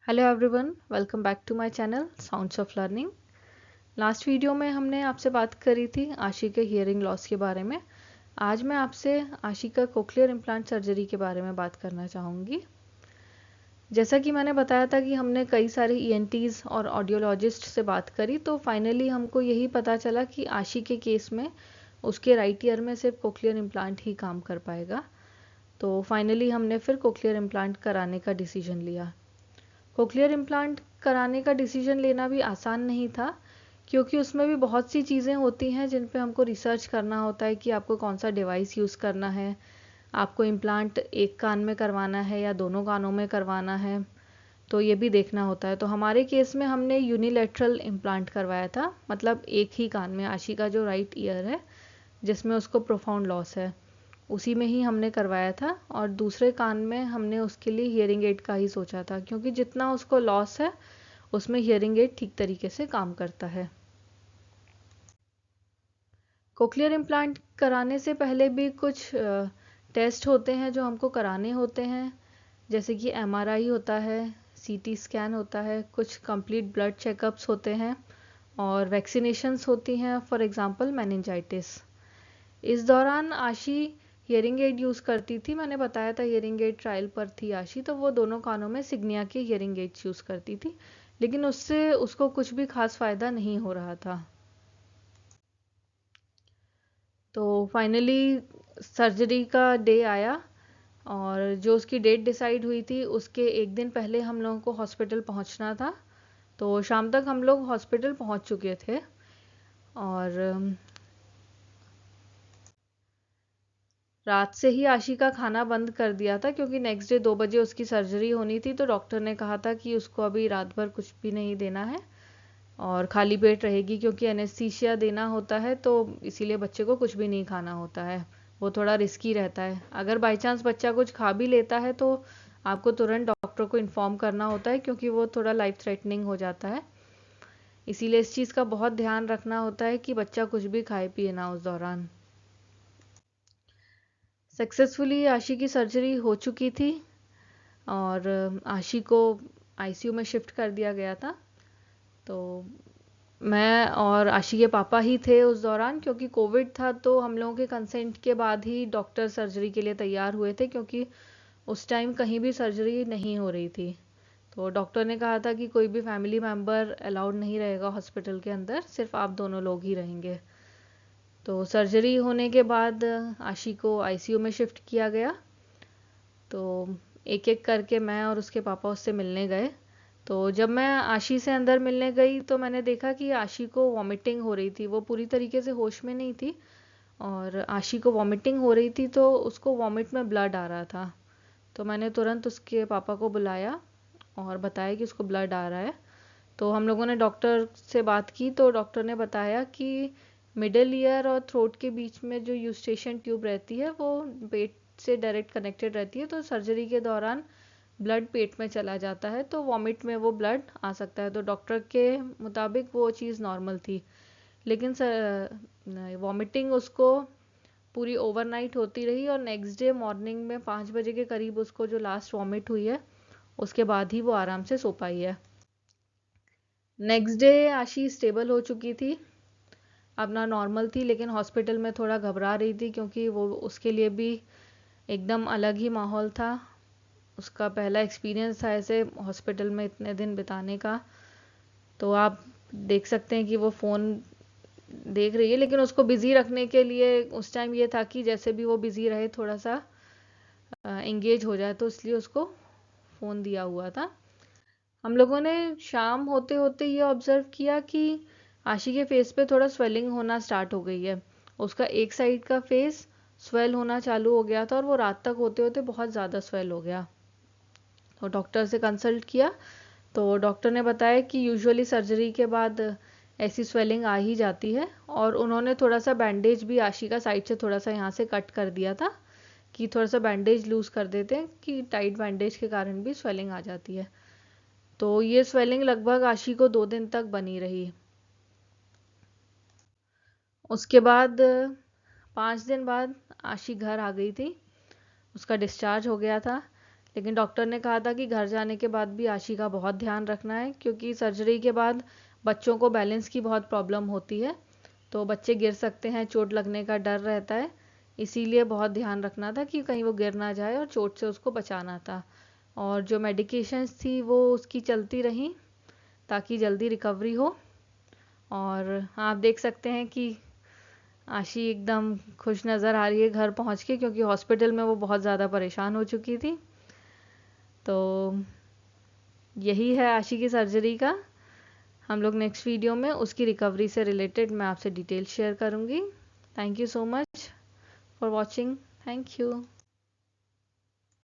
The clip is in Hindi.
Hello everyone, welcome back to my channel sounds of learning. Last video में हमने आपसे बात करी थी आशी के हियरिंग लॉस के बारे में। आज मैं आपसे आशी का कोक्लियर इम्प्लांट सर्जरी के बारे में बात करना चाहूँगी। जैसा कि मैंने बताया था कि हमने कई सारे ईएनटीज़ और ऑडियोलॉजिस्ट से बात करी, तो फाइनली हमको यही पता चला कि आशी के केस में उसके राइट ईयर में सिर्फ कोक्लियर इम्प्लांट ही काम कर पाएगा। तो फाइनली हमने फिर कोक्लियर इम्प्लांट कराने का डिसीजन लिया। कोक्लियर इम्प्लांट कराने का डिसीजन लेना भी आसान नहीं था, क्योंकि उसमें भी बहुत सी चीज़ें होती हैं जिन पे हमको रिसर्च करना होता है कि आपको कौन सा डिवाइस यूज़ करना है, आपको इम्प्लांट एक कान में करवाना है या दोनों कानों में करवाना है, तो ये भी देखना होता है। तो हमारे केस में हमने यूनिलैटरल इम्प्लांट करवाया था, मतलब एक ही कान में। आशी का जो राइट ईयर है जिसमें उसको प्रोफाउंड लॉस है, उसी में ही हमने करवाया था। और दूसरे कान में हमने उसके लिए हियरिंग एड का ही सोचा था, क्योंकि जितना उसको लॉस है उसमें हियरिंग एड ठीक तरीके से काम करता है। कोक्लियर इम्प्लांट कराने से पहले भी कुछ टेस्ट होते हैं जो हमको कराने होते हैं, जैसे कि एमआरआई होता है, सीटी स्कैन होता है, कुछ कंप्लीट ब्लड चेकअप्स होते हैं और वैक्सीनेशंस होती हैं, फॉर एग्जांपल मेनिंजाइटिस। इस दौरान आशी हियरिंग एड यूज़ करती थी। मैंने बताया था हियरिंग एड ट्रायल पर थी आशी, तो वो दोनों कानों में सिग्निया के हियरिंग एड्स यूज़ करती थी, लेकिन उससे उसको कुछ भी खास फ़ायदा नहीं हो रहा था। तो फाइनली सर्जरी का डे आया, और जो उसकी डेट डिसाइड हुई थी उसके एक दिन पहले हम लोगों को हॉस्पिटल पहुंचना था। तो शाम तक हम लोग हॉस्पिटल पहुंच चुके थे, और रात से ही आशी का खाना बंद कर दिया था, क्योंकि नेक्स्ट डे 2 बजे उसकी सर्जरी होनी थी। तो डॉक्टर ने कहा था कि उसको अभी रात भर कुछ भी नहीं देना है और खाली पेट रहेगी, क्योंकि एनेस्थीसिया देना होता है, तो इसीलिए बच्चे को कुछ भी नहीं खाना होता है। वो थोड़ा रिस्की रहता है। अगर बाई चांस बच्चा कुछ खा भी लेता है तो आपको तुरंत डॉक्टर को इन्फॉर्म करना होता है, क्योंकि वो थोड़ा लाइफ थ्रेटनिंग हो जाता है। इसीलिए इस चीज़ का बहुत ध्यान रखना होता है कि बच्चा कुछ भी खाए पिए ना उस दौरान। सक्सेसफुली आशी की सर्जरी हो चुकी थी, और आशी को आईसीयू में शिफ्ट कर दिया गया था। तो मैं और आशी के पापा ही थे उस दौरान, क्योंकि कोविड था, तो हम लोगों के कंसेंट के बाद ही डॉक्टर सर्जरी के लिए तैयार हुए थे, क्योंकि उस टाइम कहीं भी सर्जरी नहीं हो रही थी। तो डॉक्टर ने कहा था कि कोई भी फैमिली मेम्बर अलाउड नहीं रहेगा हॉस्पिटल के अंदर, सिर्फ आप दोनों लोग ही रहेंगे। तो सर्जरी होने के बाद आशी को आईसीयू में शिफ्ट किया गया। तो एक एक करके मैं और उसके पापा उससे मिलने गए। तो जब मैं आशी से अंदर मिलने गई तो मैंने देखा कि आशी को वॉमिटिंग हो रही थी। वो पूरी तरीके से होश में नहीं थी, और आशी को वॉमिटिंग हो रही थी, तो उसको वॉमिट में ब्लड आ रहा था। तो मैंने तुरंत उसके पापा को बुलाया और बताया कि उसको ब्लड आ रहा है। तो हम लोगों ने डॉक्टर से बात की, तो डॉक्टर ने बताया कि मिडल ईयर और थ्रोट के बीच में जो यूस्टेशन ट्यूब रहती है वो पेट से डायरेक्ट कनेक्टेड रहती है। तो सर्जरी के दौरान ब्लड पेट में चला जाता है, तो वॉमिट में वो ब्लड आ सकता है। तो डॉक्टर के मुताबिक वो चीज़ नॉर्मल थी, लेकिन वॉमिटिंग उसको पूरी ओवरनाइट होती रही, और नेक्स्ट डे मॉर्निंग में 5 बजे के करीब उसको जो लास्ट वॉमिट हुई है उसके बाद ही वो आराम से सो पाई है। नेक्स्ट डे आशी स्टेबल हो चुकी थी, अपना नॉर्मल थी, लेकिन हॉस्पिटल में थोड़ा घबरा रही थी, क्योंकि वो उसके लिए भी एकदम अलग ही माहौल था। उसका पहला एक्सपीरियंस था ऐसे हॉस्पिटल में इतने दिन बिताने का। तो आप देख सकते हैं कि वो फ़ोन देख रही है, लेकिन उसको बिज़ी रखने के लिए उस टाइम ये था कि जैसे भी वो बिज़ी रहे, थोड़ा सा एंगेज हो जाए, तो इसलिए उसको फ़ोन दिया हुआ था। हम लोगों ने शाम होते होते ये ऑब्ज़र्व किया कि आशी के फेस पे थोड़ा स्वेलिंग होना स्टार्ट हो गई है। उसका एक साइड का फेस स्वेल होना चालू हो गया था, और वो रात तक होते होते बहुत ज़्यादा स्वेल हो गया। तो डॉक्टर से कंसल्ट किया, तो डॉक्टर ने बताया कि यूजुअली सर्जरी के बाद ऐसी स्वेलिंग आ ही जाती है, और उन्होंने थोड़ा सा बैंडेज भी आशी का साइड से थोड़ा सा यहाँ से कट कर दिया था, कि थोड़ा सा बैंडेज लूज़ कर देते हैं, कि टाइट बैंडेज के कारण भी स्वेलिंग आ जाती है। तो ये स्वेलिंग लगभग आशी को 2 दिन तक बनी रही। उसके बाद 5 दिन बाद आशी घर आ गई थी, उसका डिस्चार्ज हो गया था। लेकिन डॉक्टर ने कहा था कि घर जाने के बाद भी आशी का बहुत ध्यान रखना है, क्योंकि सर्जरी के बाद बच्चों को बैलेंस की बहुत प्रॉब्लम होती है, तो बच्चे गिर सकते हैं, चोट लगने का डर रहता है, इसीलिए बहुत ध्यान रखना था कि कहीं वो गिर ना जाए और चोट से उसको बचाना था। और जो मेडिकेशंस थी वो उसकी चलती रहीं ताकि जल्दी रिकवरी हो। और आप देख सकते हैं कि आशी एकदम खुश नज़र आ रही है घर पहुंच के, क्योंकि हॉस्पिटल में वो बहुत ज़्यादा परेशान हो चुकी थी। तो यही है आशी की सर्जरी का। हम लोग नेक्स्ट वीडियो में उसकी रिकवरी से रिलेटेड मैं आपसे डिटेल शेयर करूँगी। Thank you so much for watching. Thank you.